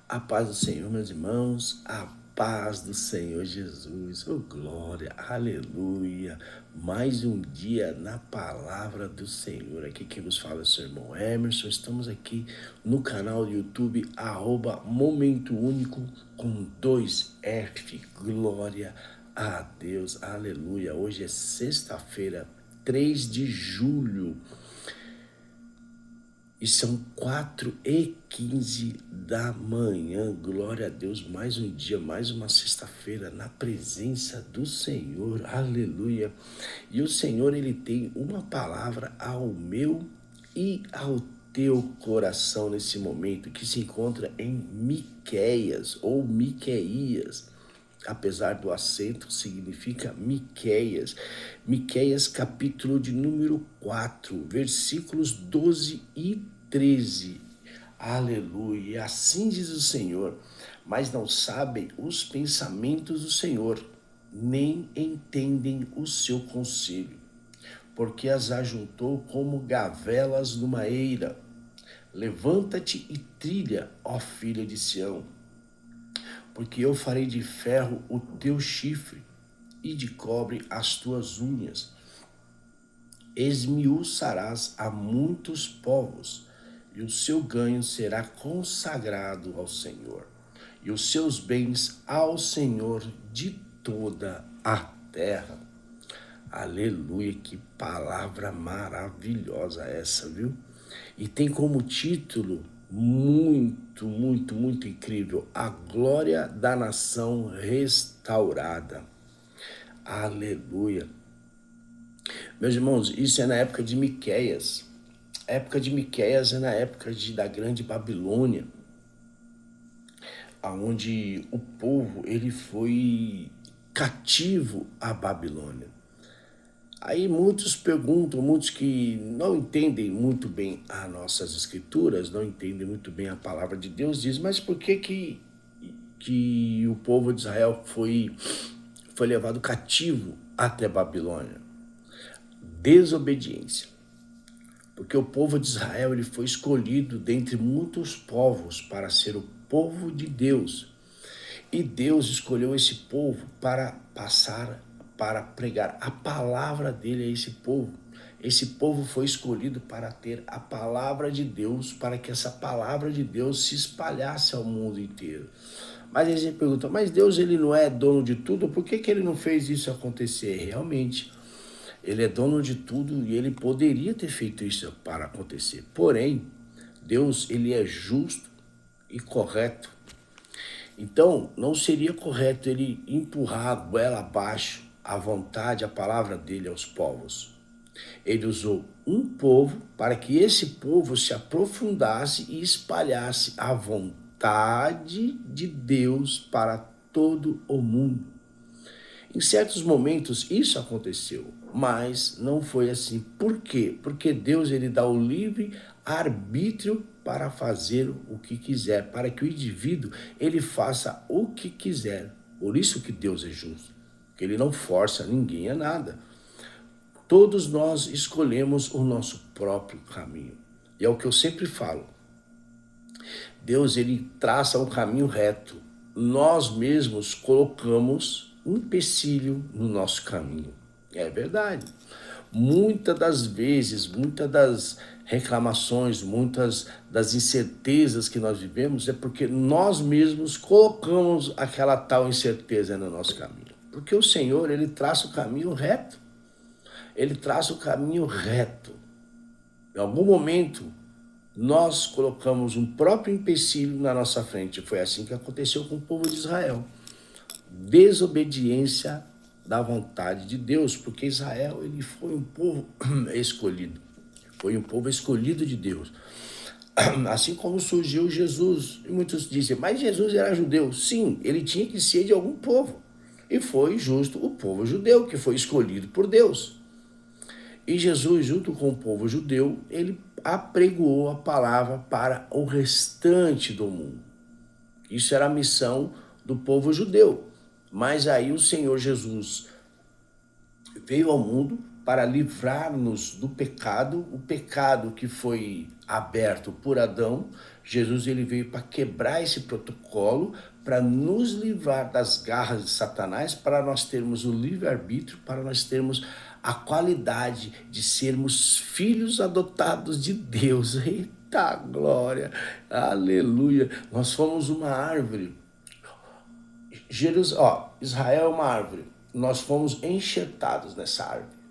A paz do Senhor, meus irmãos, a paz do Senhor Jesus, oh glória, aleluia, mais um dia na palavra do Senhor. Aqui quem vos fala é o seu irmão Emerson. Estamos aqui no canal do YouTube, Momento Único com 2F, glória a Deus, aleluia. Hoje é sexta-feira, 3 de julho. E são 4h15 da manhã, glória a Deus, mais um dia, mais uma sexta-feira na presença do Senhor, aleluia. E o Senhor, Ele tem uma palavra ao meu e ao teu coração nesse momento, que se encontra em Miqueias ou Miqueias. Apesar do acento, significa Miqueias. Miqueias, capítulo de número 4, versículos 12 e 13. Aleluia. Assim diz o Senhor: mas não sabem os pensamentos do Senhor, nem entendem o seu conselho, porque as ajuntou como gavelas numa eira. Levanta-te e trilha, ó filha de Sião, porque eu farei de ferro o teu chifre e de cobre as tuas unhas. Esmiuçarás a muitos povos, e o seu ganho será consagrado ao Senhor, e os seus bens ao Senhor de toda a terra. Aleluia, que palavra maravilhosa essa, viu? E tem como título muito incrível: a glória da nação restaurada. Aleluia. Meus irmãos, isso é na época de Miqueias. A época de Miqueias é na época da grande Babilônia, onde o povo ele foi cativo à Babilônia. Aí muitos perguntam, muitos que não entendem muito bem as nossas escrituras, não entendem muito bem a palavra de Deus, dizem: mas por que o povo de Israel foi levado cativo até Babilônia? Desobediência. Porque o povo de Israel ele foi escolhido dentre muitos povos para ser o povo de Deus. E Deus escolheu esse povo para pregar a palavra dele a esse povo. Esse povo foi escolhido para ter a palavra de Deus, para que essa palavra de Deus se espalhasse ao mundo inteiro. Mas aí você pergunta: mas Deus ele não é dono de tudo? Por que ele não fez isso acontecer? Realmente, ele é dono de tudo e ele poderia ter feito isso para acontecer. Porém, Deus ele é justo e correto. Então, não seria correto ele empurrar a goela abaixo a vontade, a palavra dele aos povos. Ele usou um povo para que esse povo se aprofundasse e espalhasse a vontade de Deus para todo o mundo. Em certos momentos isso aconteceu, mas não foi assim. Por quê? Porque Deus ele dá o livre arbítrio para fazer o que quiser, para que o indivíduo ele faça o que quiser. Por isso que Deus é justo, que ele não força ninguém a nada. Todos nós escolhemos o nosso próprio caminho. E é o que eu sempre falo. Deus ele traça um caminho reto. Nós mesmos colocamos um empecilho no nosso caminho. É verdade. Muitas das vezes, muitas das reclamações, muitas das incertezas que nós vivemos é porque nós mesmos colocamos aquela tal incerteza no nosso caminho. Porque o Senhor, ele traça o caminho reto. Ele traça o caminho reto. Em algum momento, nós colocamos um próprio empecilho na nossa frente. Foi assim que aconteceu com o povo de Israel. Desobediência da vontade de Deus, porque Israel ele foi um povo escolhido. Foi um povo escolhido de Deus. Assim como surgiu Jesus. E muitos dizem: mas Jesus era judeu. Sim, ele tinha que ser de algum povo. E foi justo o povo judeu, que foi escolhido por Deus. E Jesus, junto com o povo judeu, ele apregoou a palavra para o restante do mundo. Isso era a missão do povo judeu. Mas aí o Senhor Jesus veio ao mundo para livrar-nos do pecado, o pecado que foi aberto por Adão, Jesus ele veio para quebrar esse protocolo, para nos livrar das garras de Satanás, para nós termos o livre-arbítrio, para nós termos a qualidade de sermos filhos adotados de Deus. Eita glória, aleluia. Nós fomos uma árvore. Israel é uma árvore. Nós fomos enxertados nessa árvore.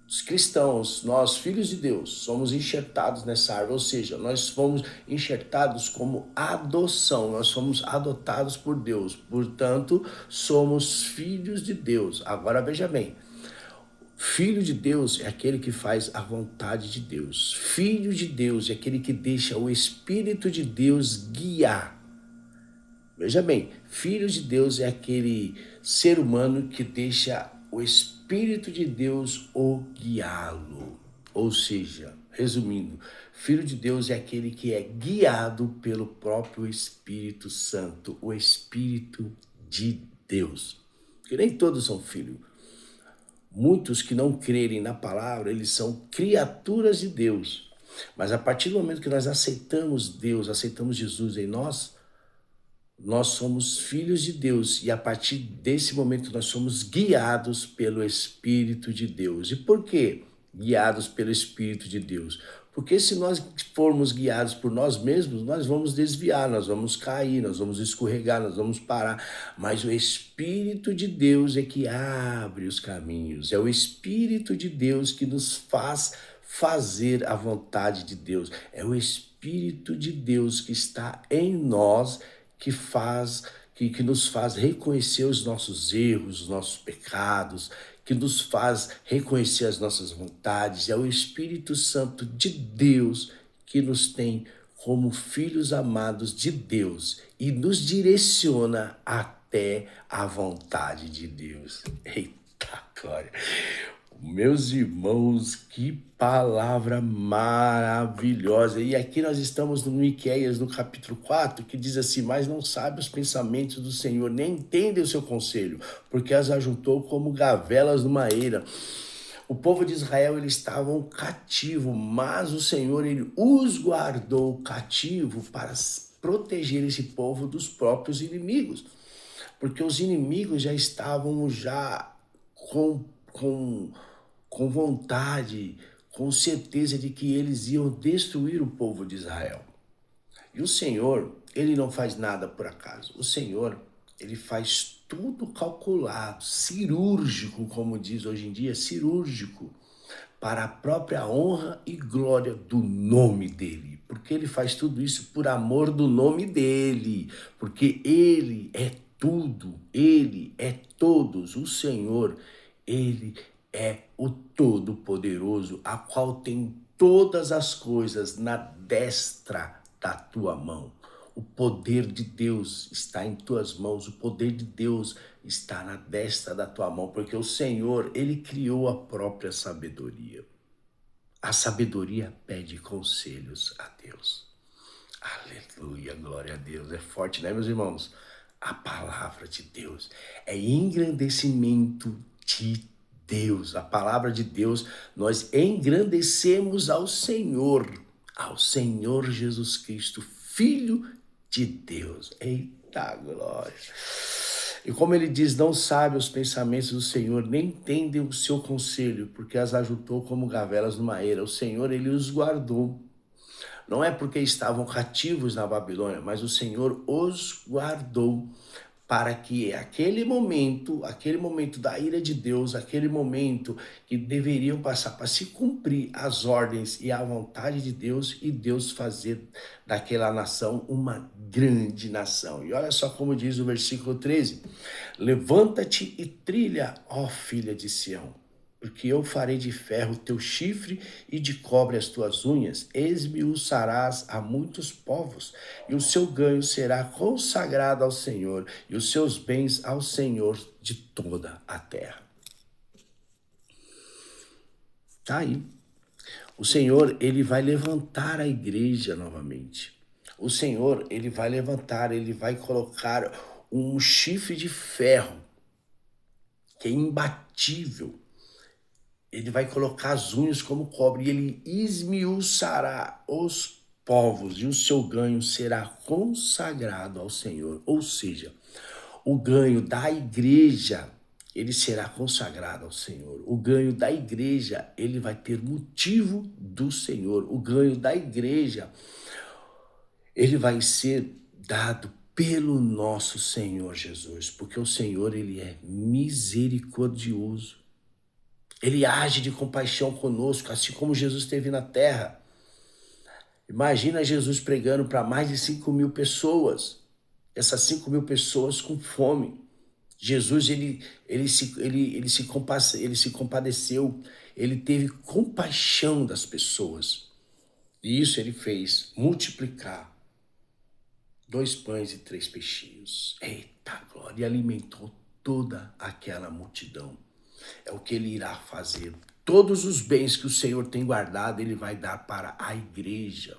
Os cristãos, nós, filhos de Deus, somos enxertados nessa árvore, ou seja, nós fomos enxertados como adoção, nós fomos adotados por Deus, portanto, somos filhos de Deus. Agora veja bem, filho de Deus é aquele que faz a vontade de Deus, filho de Deus é aquele que deixa o Espírito de Deus guiar. Veja bem, filho de Deus é aquele ser humano que deixa o Espírito de Deus o guiá-lo. Ou seja, resumindo, filho de Deus é aquele que é guiado pelo próprio Espírito Santo, o Espírito de Deus. Porque nem todos são filhos. Muitos que não crerem na palavra, eles são criaturas de Deus. Mas a partir do momento que nós aceitamos Deus, aceitamos Jesus em nós somos filhos de Deus e a partir desse momento nós somos guiados pelo Espírito de Deus. E por quê guiados pelo Espírito de Deus? Porque se nós formos guiados por nós mesmos, nós vamos desviar, nós vamos cair, nós vamos escorregar, nós vamos parar. Mas o Espírito de Deus é que abre os caminhos. É o Espírito de Deus que nos faz fazer a vontade de Deus. É o Espírito de Deus que está em nós que nos faz reconhecer os nossos erros, os nossos pecados, que nos faz reconhecer as nossas vontades. É o Espírito Santo de Deus que nos tem como filhos amados de Deus e nos direciona até a vontade de Deus. Eita glória! Meus irmãos, que palavra maravilhosa. E aqui nós estamos no Miqueias, no capítulo 4, que diz assim: mas não sabe os pensamentos do Senhor, nem entende o seu conselho, porque as ajuntou como gavelas numa eira. O povo de Israel, eles estavam cativo, mas o Senhor, ele os guardou cativo para proteger esse povo dos próprios inimigos. Porque os inimigos já estavam com vontade, com certeza de que eles iam destruir o povo de Israel. E o Senhor, ele não faz nada por acaso. O Senhor, ele faz tudo calculado, cirúrgico, como diz hoje em dia, cirúrgico, para a própria honra e glória do nome dele. Porque ele faz tudo isso por amor do nome dele. Porque ele é tudo, ele é todos. O Senhor, ele é o Todo-Poderoso, a qual tem todas as coisas na destra da tua mão. O poder de Deus está em tuas mãos, o poder de Deus está na destra da tua mão, porque o Senhor, ele criou a própria sabedoria. A sabedoria pede conselhos a Deus. Aleluia, glória a Deus. É forte, né, meus irmãos? A palavra de Deus é engrandecimento de Deus. A palavra de Deus, nós engrandecemos ao Senhor Jesus Cristo, Filho de Deus. Eita glória! E como ele diz, não sabe os pensamentos do Senhor, nem entende o seu conselho, porque as ajuntou como gavelas numa eira. O Senhor, ele os guardou. Não é porque estavam cativos na Babilônia, mas o Senhor os guardou para que aquele momento da ira de Deus, aquele momento que deveriam passar para se cumprir as ordens e a vontade de Deus e Deus fazer daquela nação uma grande nação. E olha só como diz o versículo 13: levanta-te e trilha, ó filha de Sião, porque eu farei de ferro teu chifre e de cobre as tuas unhas, esmiuçarás a muitos povos, e o seu ganho será consagrado ao Senhor, e os seus bens ao Senhor de toda a terra. Tá aí. O Senhor, ele vai levantar a igreja novamente. O Senhor, ele vai levantar, ele vai colocar um chifre de ferro, que é imbatível, Ele vai colocar as unhas como cobre e ele esmiuçará os povos e o seu ganho será consagrado ao Senhor. Ou seja, o ganho da igreja, ele será consagrado ao Senhor. O ganho da igreja, ele vai ter motivo do Senhor. O ganho da igreja, ele vai ser dado pelo nosso Senhor Jesus, porque o Senhor, ele é misericordioso. Ele age de compaixão conosco, assim como Jesus esteve na terra. Imagina Jesus pregando para mais de 5.000 pessoas. Essas 5.000 pessoas com fome. Jesus, ele se compadeceu, ele teve compaixão das pessoas. E isso ele fez, multiplicar 2 pães e 3 peixinhos. Eita glória! E alimentou toda aquela multidão. É o que ele irá fazer. Todos os bens que o Senhor tem guardado, ele vai dar para a igreja.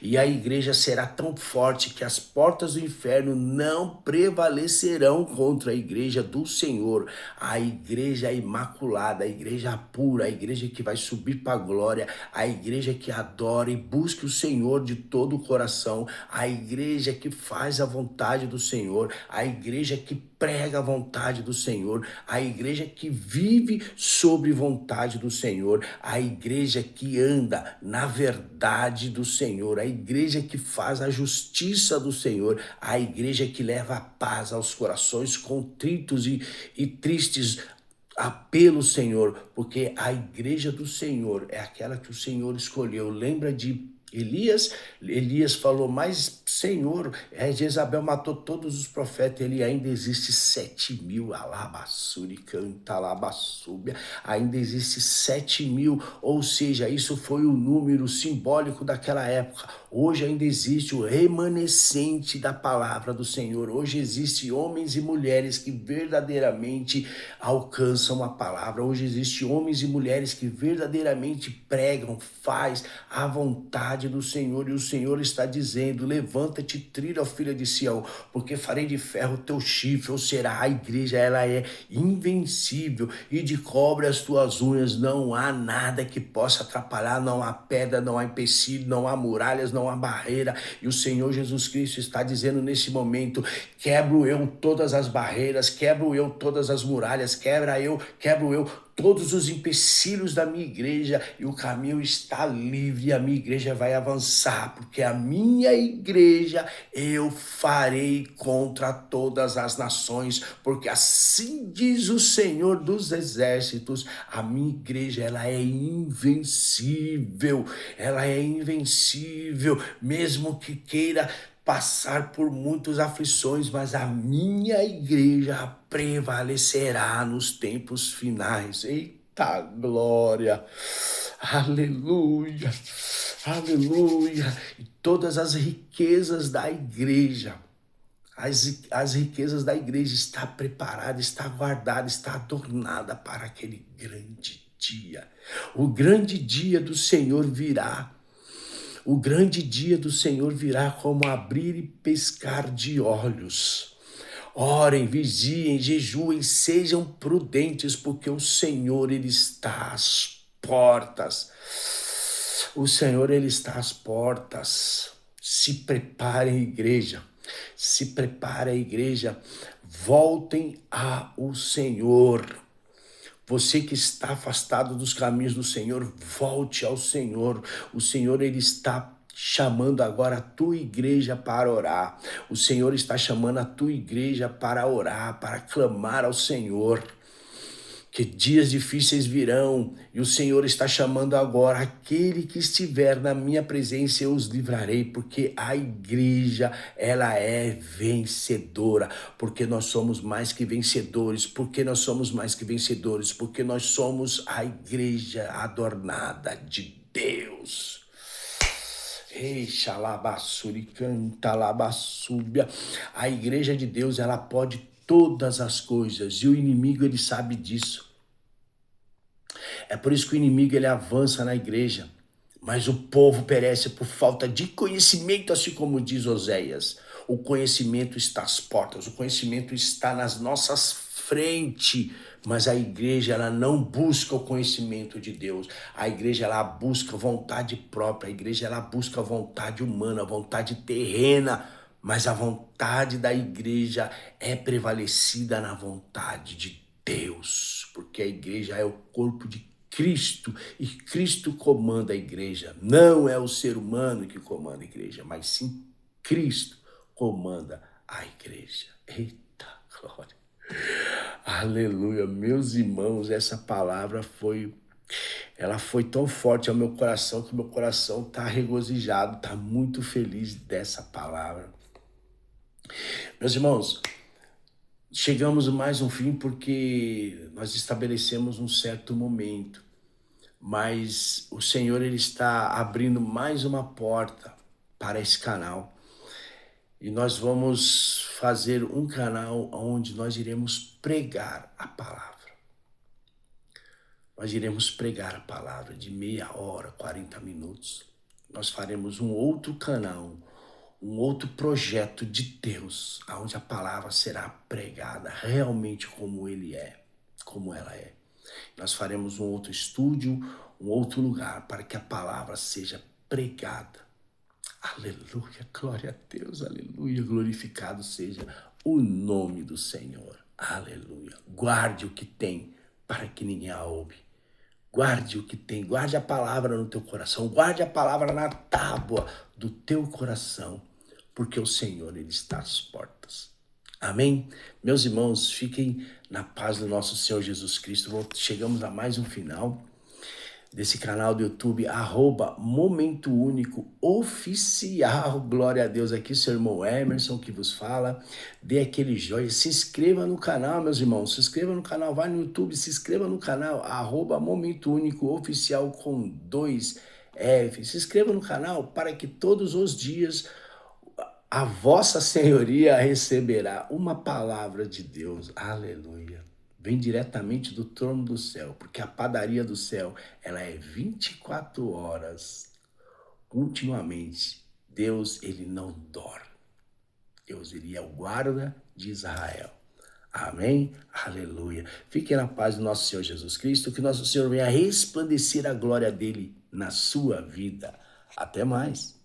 E a igreja será tão forte que as portas do inferno não prevalecerão contra a igreja do Senhor. A igreja imaculada, a igreja pura, a igreja que vai subir para a glória, a igreja que adora e busca o Senhor de todo o coração, a igreja que faz a vontade do Senhor, a igreja que prega a vontade do Senhor, a igreja que vive sobre vontade do Senhor, a igreja que anda na verdade do Senhor, a igreja que faz a justiça do Senhor, a igreja que leva a paz aos corações contritos e tristes pelo Senhor, porque a igreja do Senhor é aquela que o Senhor escolheu. Lembra de Elias? Elias falou, mas Senhor, Jezabel matou todos os profetas, ele ainda existe 7.000, alabassuri, canta, alabassúbia, ainda existe 7.000, ou seja, isso foi o número simbólico daquela época. Hoje ainda existe o remanescente da palavra do Senhor, hoje existe homens e mulheres que verdadeiramente alcançam a palavra, hoje existe homens e mulheres que verdadeiramente pregam, faz a vontade do Senhor, e o Senhor está dizendo, levanta-te, trilha, ó filha de Sião, porque farei de ferro o teu chifre, ou será a igreja, ela é invencível, e de cobre as tuas unhas, não há nada que possa atrapalhar, não há pedra, não há empecilho, não há muralhas, não há barreira, e o Senhor Jesus Cristo está dizendo nesse momento, quebro eu todas as barreiras, quebro eu todas as muralhas, quebro eu todos os empecilhos da minha igreja, e o caminho está livre, e a minha igreja vai avançar, porque a minha igreja eu farei contra todas as nações, porque assim diz o Senhor dos exércitos, a minha igreja ela é invencível, mesmo que queira passar por muitas aflições, mas a minha igreja prevalecerá nos tempos finais. Eita glória! Aleluia! Aleluia! E todas as riquezas da igreja, as riquezas da igreja está preparada, está guardada, está adornada para aquele grande dia. O grande dia do Senhor virá. O grande dia do Senhor virá como abrir e pescar de olhos. Orem, vigiem, jejuem, sejam prudentes, porque o Senhor, ele está às portas. O Senhor, ele está às portas. Se preparem, igreja. Se prepare, igreja. Voltem ao Senhor. Você que está afastado dos caminhos do Senhor, volte ao Senhor. O Senhor, ele está chamando agora a tua igreja para orar. O Senhor está chamando a tua igreja para orar, para clamar ao Senhor. Que dias difíceis virão, e o Senhor está chamando agora aquele que estiver na minha presença, eu os livrarei, porque a igreja, ela é vencedora, porque nós somos mais que vencedores, porque nós somos a igreja adornada de Deus. A igreja de Deus, ela pode todas as coisas, e o inimigo, ele sabe disso. É por isso que o inimigo, ele avança na igreja, mas o povo perece por falta de conhecimento, assim como diz Oséias. O conhecimento está às portas, o conhecimento está nas nossas frentes, Mas a igreja, ela não busca o conhecimento de Deus. A igreja, ela busca vontade própria. A igreja, ela busca vontade humana, vontade terrena. Mas a vontade da igreja é prevalecida na vontade de Deus. Porque a igreja é o corpo de Cristo. E Cristo comanda a igreja. Não é o ser humano que comanda a igreja, mas sim Cristo comanda a igreja. Eita, glória. Aleluia, meus irmãos, essa palavra ela foi tão forte ao meu coração que meu coração está regozijado, está muito feliz dessa palavra. Meus irmãos, chegamos mais um fim porque nós estabelecemos um certo momento, mas o Senhor ele está abrindo mais uma porta para esse canal. E nós vamos fazer um canal onde nós iremos pregar a palavra. Nós iremos pregar a palavra de meia hora, 40 minutos. Nós faremos um outro canal, um outro projeto de Deus, onde a palavra será pregada realmente como ele é, como ela é. Nós faremos um outro estúdio, um outro lugar para que a palavra seja pregada. Aleluia, glória a Deus, aleluia, glorificado seja o nome do Senhor, aleluia. Guarde o que tem para que ninguém a roube. Guarde o que tem, guarde a palavra no teu coração, guarde a palavra na tábua do teu coração, porque o Senhor, ele está às portas. Amém? Meus irmãos, fiquem na paz do nosso Senhor Jesus Cristo. Chegamos a mais um final desse canal do YouTube, @Momento Único Oficial. Glória a Deus, aqui seu irmão Emerson que vos fala. Dê aquele joinha, se inscreva no canal, meus irmãos, se inscreva no canal, vai no YouTube, se inscreva no canal, @Momento Único Oficial com 2 F. Se inscreva no canal para que todos os dias a vossa senhoria receberá uma palavra de Deus. Aleluia. Vem diretamente do trono do céu, porque a padaria do céu, ela é 24 horas, continuamente. Deus, ele não dorme. Deus, ele é o guarda de Israel. Amém? Aleluia. Fiquem na paz do nosso Senhor Jesus Cristo, que nosso Senhor venha resplandecer a glória dele na sua vida. Até mais.